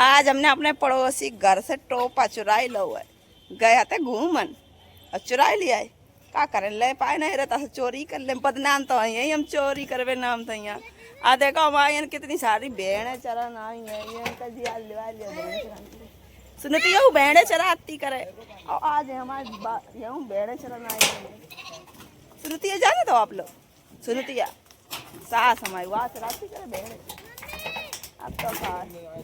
आज हमने अपने पड़ोसी घर से टोपा चुराई लो है। गए थे घूमन और चुराई लिया है। का करें ले पाए नहीं रहता से चोरी कर ले, बदनाम तो यही हम चोरी करवे नाम तो यहाँ आ देखो हमारे कितनी सारी भेड़े चरण आई है। ये इनका जिया लिवा लिया सुनती है भेड़े चराती करे और आज हमारे यूँ भेड़े चरण आई है। सुनती है जाने तो आप लोग सुनती है सास हमारी वहाँ चराती करे भेड़े। अब तो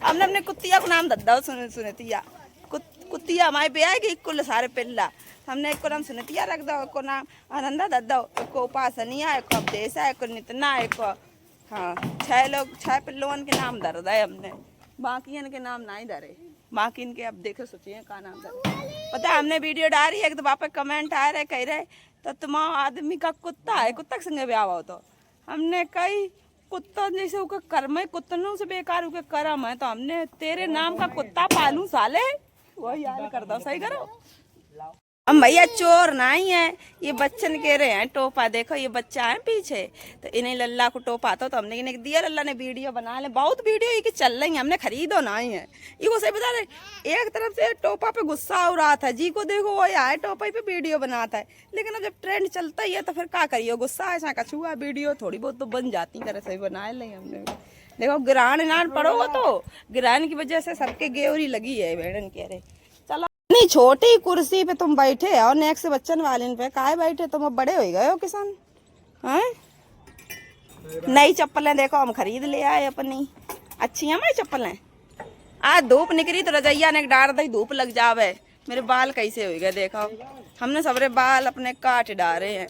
हमने अपने कुत्तिया को नाम दद्दा सुनतिया कुत्तिया हमारे पे आएगी कुल सारे पिल्ला। हमने एक को नाम सुनतिया रख दो, एक को नाम आनंदा दद्दा, एक को उपासनिया, एक को अवदेशा, एक को नितना, एक को हाँ 6 पिल्लों के नाम धर दे हमने। बाकी इनके नाम नहीं धरे, बाकी इनके अब देखो सोचिए का नाम धरे। पता है हमने वीडियो डाली एक तो वापस कमेंट आ रहे कह रहे तो तुम आदमी का कुत्ता है, कुत्ता के संगे ब्याह हो तो हमने कई कुत्ता जैसे उनका कर्म है, कुत्तों से बेकार उनके कर्म है तो हमने तेरे नाम का कुत्ता पालू साले वही यार कर दो। सही करो हम भैया चोर नहीं है। ये बच्चन कह रहे हैं टोपा देखो ये बच्चा है पीछे तो इन्हें लल्ला को टोपा आता तो हमने इन्हें दिया। लल्ला ने वीडियो बना ले, बहुत वीडियो ये चल रही है, हमने खरीदो नहीं है। ये को सही बता रहे एक तरफ से टोपा पे गुस्सा हो रहा था जी को देखो वो आए टोपा पे वीडियो बनाता है, लेकिन अब जब ट्रेंड चलता ही है तो फिर क्या करिए गुस्सा ऐसा कछुआ वीडियो थोड़ी बहुत तो बन जाती करे। सही बनाए ले हमने देखो ग्रहण नान पड़ोगा तो ग्रहण की वजह से सबके गेवरी लगी है भेड़न कह रहे। चलो इतनी छोटी कुर्सी पे तुम बैठे और नेक्स्ट बच्चन वाले पे काहे बैठे तुम? अब बड़े हो गए हो किसान हैं। नई चप्पलें देखो हम खरीद ले आए अपनी, अच्छी है हमारी चप्पलें। आज धूप निकली तो रजैया ने डार दी धूप लग जावे। मेरे बाल कैसे हो गए देखो, हमने सबरे बाल अपने काट डाले हैं।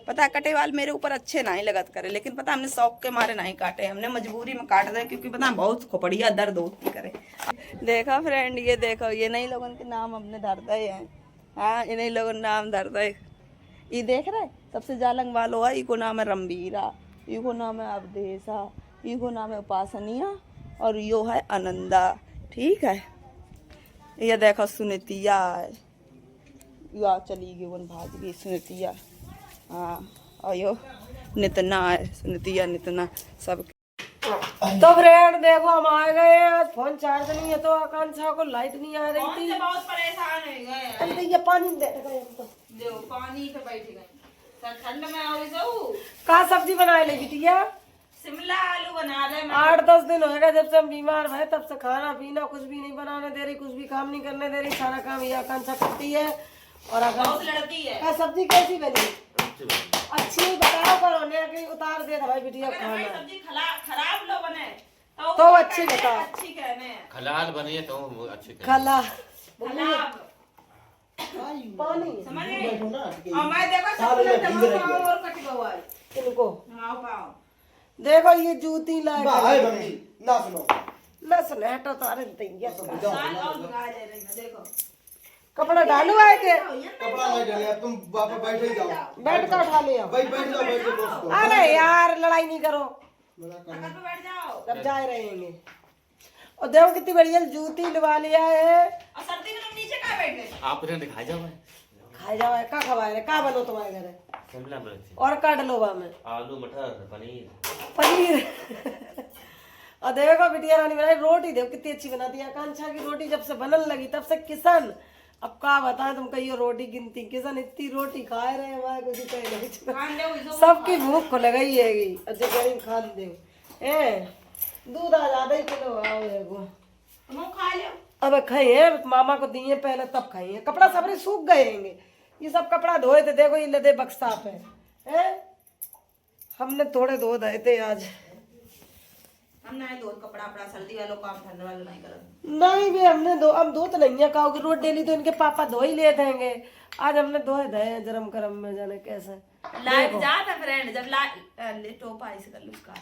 पता कटे वाल मेरे ऊपर अच्छे नहीं लगत करे, लेकिन पता हमने शौक के मारे नहीं काटे, हमने मजबूरी में काट दे क्योंकि पता बहुत खोपड़िया दर्द होती करे। देखो फ्रेंड ये देखो ये नई लोगों के नाम हमने धर दे हैं। हाँ ये नई लोगों नाम धर दे। ये देख रहे सबसे जालंग वालो है, इको नाम है रंबीरा, इको नाम है अवदेशा, इको नाम है उपासनिया और यो है आनंदा। ठीक है ये देखो सुनतिया है, या चली गई वन भाग गई सुनतिया। हाँ और यो नितना है सुनतिया नितना सब। तो फ्रेंड देखो हम आ गए हैं। आज फोन चार्ज नहीं है तो आकांक्षा को लाइट नहीं आ रही थी, बहुत परेशान हो गए। ये पानी दे जो पानी पे बैठ गए ठंड में आओ जाओ। का सब्जी बनाए ले बिटिया? शिमला आलू बना रहे। 8-10 दिन हो गए जब से हम बीमार भय तब से खाना पीना कुछ भी नहीं बनाने दे रही, कुछ भी काम नहीं करने दे रही। सारा काम ये आकांक्षा करती है। और लड़की है। का सब्जी कैसी बनी? अच्छी बताओ करो ने कहीं उतार दे भाई बिटिया खाना। सब्जी खराब लो बने तो अच्छी बताओ। अच्छी कहने खलाल बनी है तो अच्छी खला पानी समझ गए। और मैं देखो सब और कट गवा इनको आओ पाओ। देखो ये जूती लाए ना सुनो ना सुने हटो तो अरे दैया तो साल और लगा ले रही है देखो। कपड़ा डालो आए के कपड़ा नहीं डाले तुम वापस बैठे ही जाओ। बैठ कर उठा ले आओ। बैठ जाओ बैठ के दोस्तों। अरे यार लड़ाई नहीं करो, बैठ जाओ जब जाए रहेंगे। और देखो कितनी बढ़िया जूती लगा लिया है। और सर्दी में तुम नीचे कहाँ बैठ गए? आप इन्हें दिखा जाओ खाए जाओ का खवाए का बनो तुम्हारे घर है? शिमला मिर्च और काट लो बा में आलू मटर पनीर पनीर। और देखो बिटिया रानी बनाई रोटी, देखो कितनी अच्छी बनाती है। आकांक्षा की रोटी जब से बनन लगी तब से किसान अब का बताएं तुम कहियो रोटी गिनती किसान इतनी रोटी खाए रहे हमारे कुछ कहे सबकी भूख खुल गई हैगी। अच्छा गरीब खान दे दूध आ ज्यादा ही किलो आओ तुम खा लो। अब खाइए मामा को दिए पहले तब खाइए। कपड़ा सबरे सूख गए हैं, ये सब कपड़ा धोए थे देखो ये लदे बक्सा पे है। हमने थोड़े धो दे थे आज। हम नहीं दो कपड़ा अपना सर्दी वालों काम ठंड वालों नहीं कर। नहीं भी हमने दो हम धो तो नहीं है कहोगे रोज डेली तो इनके पापा धो ही ले देंगे। आज हमने धोए दे जरम करम में जाने कैसे। लाइट जाता फ्रेंड जब लाइट टोपा ऐसे कर लो उसका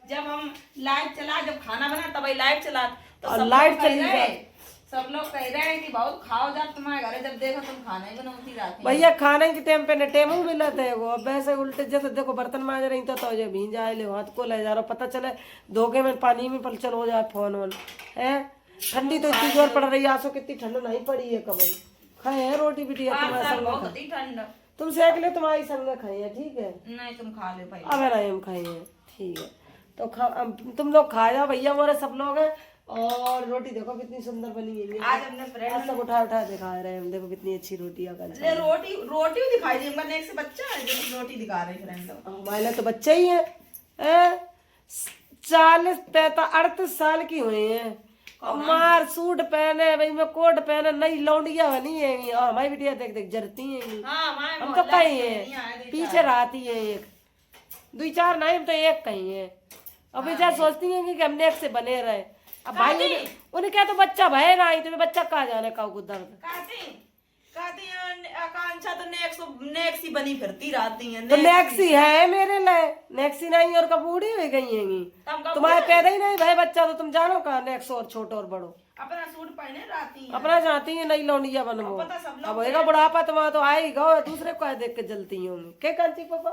जब हम लाइट चला जब खाना बना तब लाइट चला तो सब लाइट चली गए। सब लोग कह रहे हैं कि बहुत खाओ जा तुम्हारे घर जब देखो तुम खाना ही बनाती रात में। भैया खाने के टाइम पे टेमू मिला थे वो अब वैसे उल्टे जैसे देखो बर्तन मांज रही तो जो भींज आए ले हाथ को ले जा रहा पता चले धोखे में पानी में पलचल हो जाए फोन वोन है। ठंडी तो इतनी जोर पड़ रही है आंसू कितनी ठंड नहीं पड़ी है कभी खाए है रोटी बिटिया तुम्हारे संग तुम सेक ले तुम्हारी संग खाई है ठीक है। नहीं तुम खा ले भाई। अब नहीं हम खाई है ठीक है तो तुम लोग खा जाओ भैया हमारे सब लोग हैं और रोटी देखो कितनी सुंदर बनी है। आज हमने फ्रेंड आज सब उठा उठा दिखा रहे हैं हम, देखो कितनी अच्छी रोटी है। ले रोटी रोटी भी दिखाई दी, हमने एक से बच्चा है जो रोटी दिखा रहे फ्रेंड लोग। हमारे तो बच्चे ही है 40 38 साल की हुई है और मार सूट पहने भाई में कोट पहने नई लौंडिया बनी है। और हमारी बिटिया देख देख जरती है। हम तो कहीं है पीछे रहती है, एक 2-4 नहीं, हम तो एक कहीं है। अब बेचार सोचती है कि हमने एक से बने रहे। अब भाई उन्हें क्या तो बच्चा भय ना आई, तुम्हें बच्चा कहाँ जाने का दर्द। आकांक्षा तो नेक्सी बनी फिरती रहती है। तो नेक्सी है मेरे लिए, नेक्सी नहीं और कबूड़ी हो गई है। तुम्हारे पैदा ही नहीं भाई बच्चा, तो तुम जानो कहा नेक्स और छोटो और बड़ो। अपना सूट पहने रहती है, अपना चाहती है नई लौंडिया बनवो। अब होएगा बुढ़ापा तुम्हारा तो आएगा, दूसरे को देख के जलती होंगी। क्या कांची पापा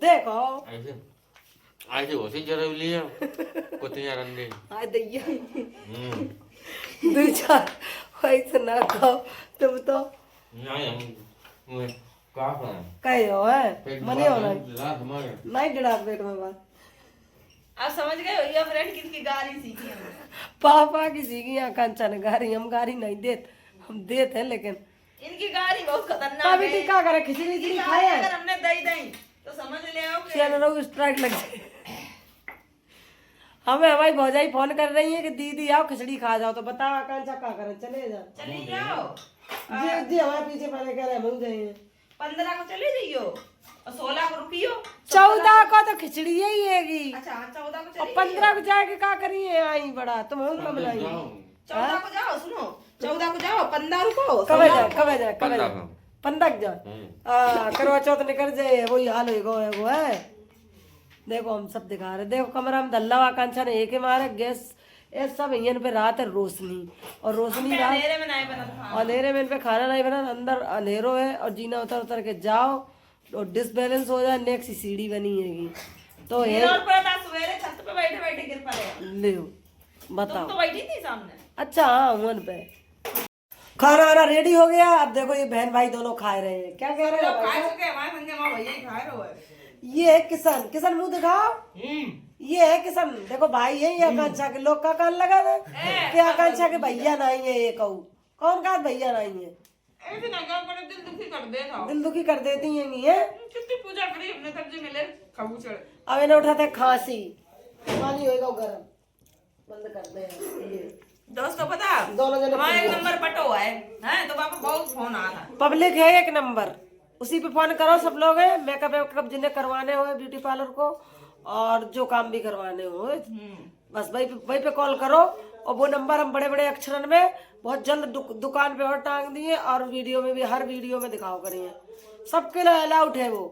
देखो ऐसे होती जरूरी है कुतिया रंडे आय दैया 2-4 वैसे ना खाओ तुम तो। नहीं हम का कहे हो है मने हो रात हमारे नहीं डरा पेट में बात। आप समझ गए हो, ये फ्रेंड किसकी गाली सीखी हमने? पापा की सीखी आकांक्षा ने गारी, हम गारी नहीं देते, हम देते हैं लेकिन इनकी गाली बहुत खतरनाक है। बेटी क्या करे, खिचड़ी खाए अगर हमने दही दही तो समझ ले आओ कि चैनलों को स्ट्राइक लग जाए। हमें हमारी भौजाई फोन कर रही है कि दीदी आओ खिचड़ी खा जाओ, तो बताओ आकांक्षा क्या करे, चले जाओ। चली जाओ जी जी हमारे पीछे पहले कह रहे हम जाइए। 15 को चले जाइयो और 16 को रुकियो। 14 को तो खिचड़ी ही हैगी। अच्छा 14 को और चली 15 को जाके क्या करिए आई बड़ा तुम हम कब लाएंगे। 14 को जाओ, सुनो 14 को जाओ, 15 रुको। कब जाए 15 को जाओ। करवा चौथ निकल जाए वही हाल होगा वो है। देखो हम सब दिखा रहे, देखो कमरा में धल्ला आकांक्षा ने एक मारे गैस ये सब यहीं पे रात है रोशनी, और रोशनी रात अंधेरे में नहीं बना था। अंधेरे में इन पे खाना नहीं बना, अंदर अंधेरो है और जीना उतर उतर के जाओ और डिसबैलेंस हो जाए। नेक्स्ट सीढ़ी बनी हैगी तो ये और पता सवेरे छत पे बैठे बैठे गिर पड़े। ले तुम बताओ। तो बैठी थी सामने। अच्छा हाँ वन पे खाना वाना रेडी हो गया। अब देखो ये बहन भाई दोनों खा रहे हैं। क्या कह रहे हो भाई? खा चुके हमारे संगे मां भैया ही खा रहे हो। ये है किशन, किशन मुंह दिखाओ। ये है किशन, देखो भाई है ये आकांक्षा के। लोग का कान लगा दे कि आकांक्षा के भैया नहीं है। ये कहू कौन का भैया नहीं है? ऐसे ना क्या करे, दिल दुखी कर देता। दिल दुखी कर देती है ये। कितनी पूजा करी हमने, सब्जी मिले खाबू चढ़े। अब इन्हें उठाते खांसी, पानी होएगा गरम, बंद कर दे ये। दोस्तों पता दोनों जने हमारा एक नंबर पटो है हैं, तो पापा बहुत फोन आ रहा। पब्लिक है एक नंबर, उसी पे फोन करो सब लोग है। मेकअप वेकअप जिन्हें करवाने हो ब्यूटी पार्लर को और जो काम भी करवाने हो बस वही पे कॉल करो। और वो नंबर हम बड़े बड़े अक्षरन में बहुत जल्द दुकान पे और टांग दिए और वीडियो में भी, हर वीडियो में दिखाओ करिए। सबके लिए अलाउड है वो,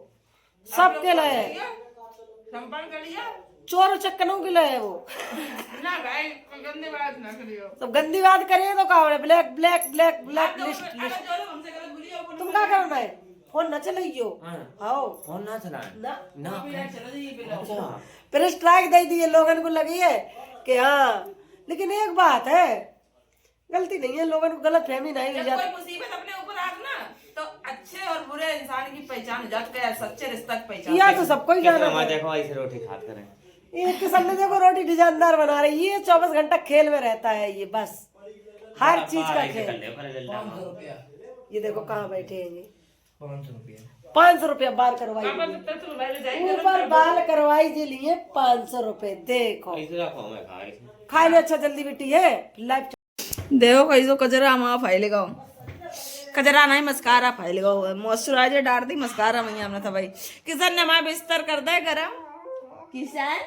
सबके लिए। संपर्क कर लिया चोर चक्कनों के लिए है वो। ना भाई गंदी बात ना करियो। तो गंदी बात करिए तो कहा black black black black list. हमसे गलत भूलियो। तुम क्या करना है? फोन न चलाइयो। आओ फोन ना चलाए ना चलो जी बिलो। फिर स्ट्राइक दे दी है, लोगों को लगी है कि हाँ। लेकिन एक बात है, गलती नहीं है, लोगों को गलत फहमी नहीं हुई जब कोई मुसीबत अपने ऊपर आती ना तो अच्छे और बुरे इंसान की पहचान हो जाती है, सच्चे रिश्ते की पहचान। या तो सबको ही जाना है। देखो ऐसे रोटी खाते रहे। ये किसान ने देखो रोटी डिजाइनदार बना रही है। ये 24 घंटा खेल में रहता है ये, बस हर चीज का खेल। ये देखो कहाँ बैठे हैं ये। 500 रुपया बाल करवाई, ऊपर बाल करवाई के लिए 500 रुपए। देखो खाए लो अच्छा जल्दी बेटी है लाइफ। देखो कैसो कजरा माँ फैलेगा, कजरा नहीं मस्कारा फैलेगा। मॉइस्चराइजर डाल दी, मस्कारा वही हमने था भाई। किशन ने हमारा बिस्तर कर दे गरम। किशन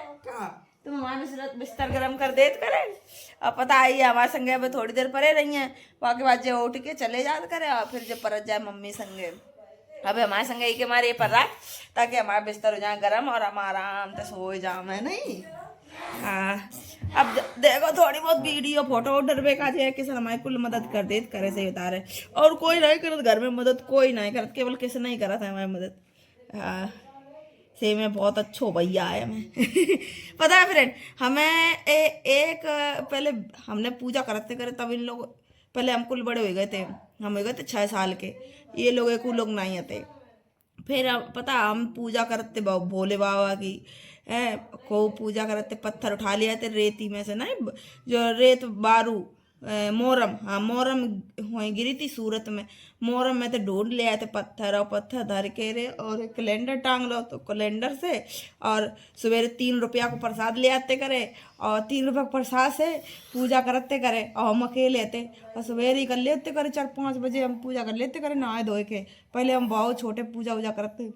तुम हमारा बिस्तर गरम कर दे करे। अब पता आई हमारे संगे अब थोड़ी देर परे रही हैं, बाकी बाद जो उठ के चले जाते करे और फिर जब परत जाए मम्मी संगे। अब हमारे संगे के हमारे ये पर रहा ताकि हमारा बिस्तर हो जाए गरम और हम आराम से सो जाओ। मैं नहीं हाँ। अब देखो थोड़ी बहुत वीडियो फोटो डरबे का है किसान हमारी कुल मदद कर दे करे से बता रहे। और कोई नहीं करत घर में मदद, कोई नहीं करत, केवल किसी नहीं करा था हमारी मदद। हाँ से में बहुत अच्छो भैया है हमें। पता है फ्रेंड हमें एक पहले हमने पूजा करते करे तब इन लोग पहले हम कुल बड़े हो गए थे। हम हो गए थे 6 साल के, ये लोग एक लोग नहीं आते। फिर पता हम पूजा करते भोले बाबा की, को पूजा करते, पत्थर उठा लिया थे रेती में से, नहीं जो रेत बारू मोरम, हाँ मोरम हुई गिरी थी सूरत में, मोरम में तो ढूंढ ले आए थे पत्थर, और पत्थर धर के रे और एक कैलेंडर टांग लो, तो कैलेंडर से और सवेरे 3 रुपया को प्रसाद ले आते करे, और 3 रुपया प्रसाद से पूजा करते करे, और हम अकेले थे और सवेरे ही कर लेते करे 4-5 बजे हम पूजा कर लेते करे नहाए धोए के। पहले हम बहुत छोटे पूजा वूजा करते,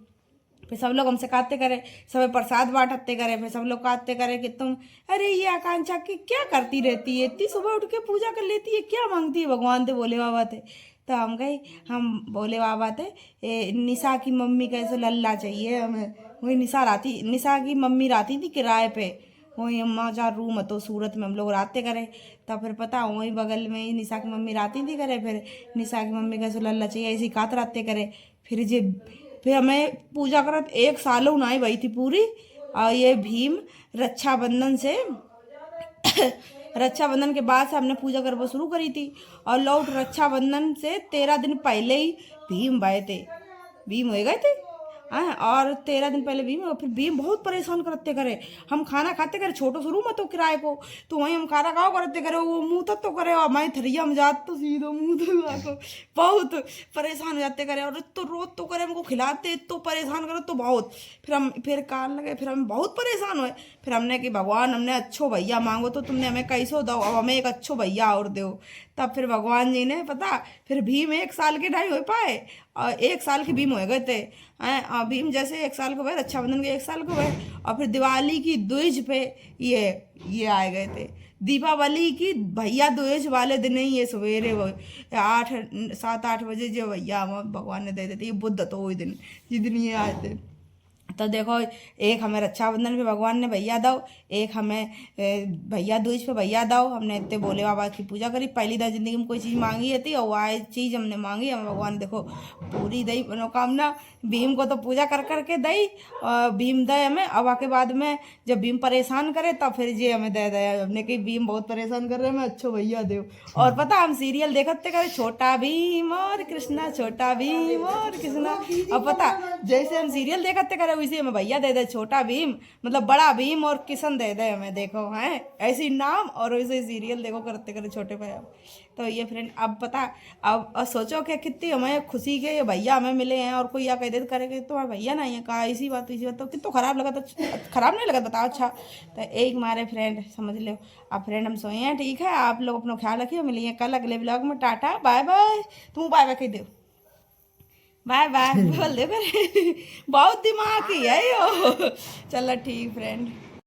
फिर सब लोग हमसे कहते करे, सब प्रसाद बांटते करे, फिर सब लोग कहते करे कि तुम अरे ये आकांक्षा की क्या करती रहती है, इतनी सुबह उठ के पूजा कर लेती है, क्या मांगती है भगवान थे भोले बाबा थे। तो हम गए, हम भोले बाबा थे निशा की मम्मी कैसे लल्ला चाहिए हमें, वही निशा की मम्मी रहती थी किराए पे, वही अम्मा 4 रूम तो सूरत में हम लोग रहते करे। तब फिर पता वही बगल में ही निशा की मम्मी रहती थी करे, फिर निशा की मम्मी कैसे लल्ला चाहिए ऐसी कात रहते करे। फिर हमें पूजा करत 1 साल उनाई भाई थी पूरी। और ये भीम रक्षाबंधन से रक्षाबंधन के बाद से हमने पूजा करना शुरू करी थी, और लौट रक्षाबंधन से 13 दिन पहले ही भीम भाई थे, भीम हो गए थे हाँ, और 13 दिन पहले भीम, और फिर भीम बहुत परेशान करते करे। हम खाना खाते करे छोटो शुरू में तो किराए को, तो वहीं हम खाना खाओ करते करे, वो मुँह तक तो करे, और मैं थरिया में जात तो सीधो मुँह तो बहुत परेशान हो जाते करे, और तो रोज तो करे हमको खिलाते तो परेशान करो तो बहुत। फिर कान लगे, फिर हम बहुत परेशान हुए। फिर हमने कि भगवान हमने अच्छो भैया मांगो तो तुमने हमें कैसो दो, अब हमें एक अच्छो भैया और दो। तब फिर भगवान जी ने पता, फिर भीम 1 साल के नहीं हो पाए, और 1 साल के भीम हो गए थे हैं। भीम जैसे 1 साल को हुए, रक्षाबंधन के 1 साल को हुए, और फिर दिवाली की द्विज पे ये आए गए थे। दीपावली की भैया द्विज वाले दिन ही ये सवेरे 7-8 बजे जो भैया भगवान ने दे देते, ये बुद्ध तो वही दिन जिस दिन ये आए थे। तो देखो, एक हमें रक्षाबंधन पे भगवान ने भैया दो, एक हमें भैया दूज पे भैया दो। हमने इतने भोले बाबा की पूजा करी, पहली बार जिंदगी में कोई चीज़ मांगी थी, और वह चीज़ हमने मांगी, हमें भगवान देखो पूरी दई मनोकामना। भीम को तो पूजा कर करके दई, और भीम दे हमें। अब के बाद में जब भीम परेशान करे तब फिर जी हमें दे दे, हमने कि भीम बहुत परेशान कर रहे हैं, मैं अच्छो भैया दो। और पता हम सीरियल देखते करे, छोटा भीम और कृष्णा, छोटा भीम और कृष्णा। अब पता जैसे हम सीरियल देखते करे वैसे हमें भैया दे दे, छोटा भीम मतलब बड़ा भीम, और किशन दे दे हमें, देखो हैं ऐसी नाम, और वैसे सीरियल देखो करते करे छोटे भैया। तो ये फ्रेंड अब पता, अब सोचो कि कितनी हमें खुशी के ये भैया हमें मिले हैं, और कोई या कह दे करेंगे तो भैया नहीं है, कहा इसी बात तो कितना खराब लगा, तो खराब नहीं लगा बताओ। अच्छा तो एक हमारे फ्रेंड समझ लो। अब फ्रेंड हम सोए हैं, ठीक है, आप लोग अपना ख्याल रखिए, मिलिए कल अगले ब्लॉग में। टाटा बाय बाय, तुम बाय बाय कह दो, बाय बाय बोल दे, बहुत दिमाग ही है यो। चलो ठीक फ्रेंड।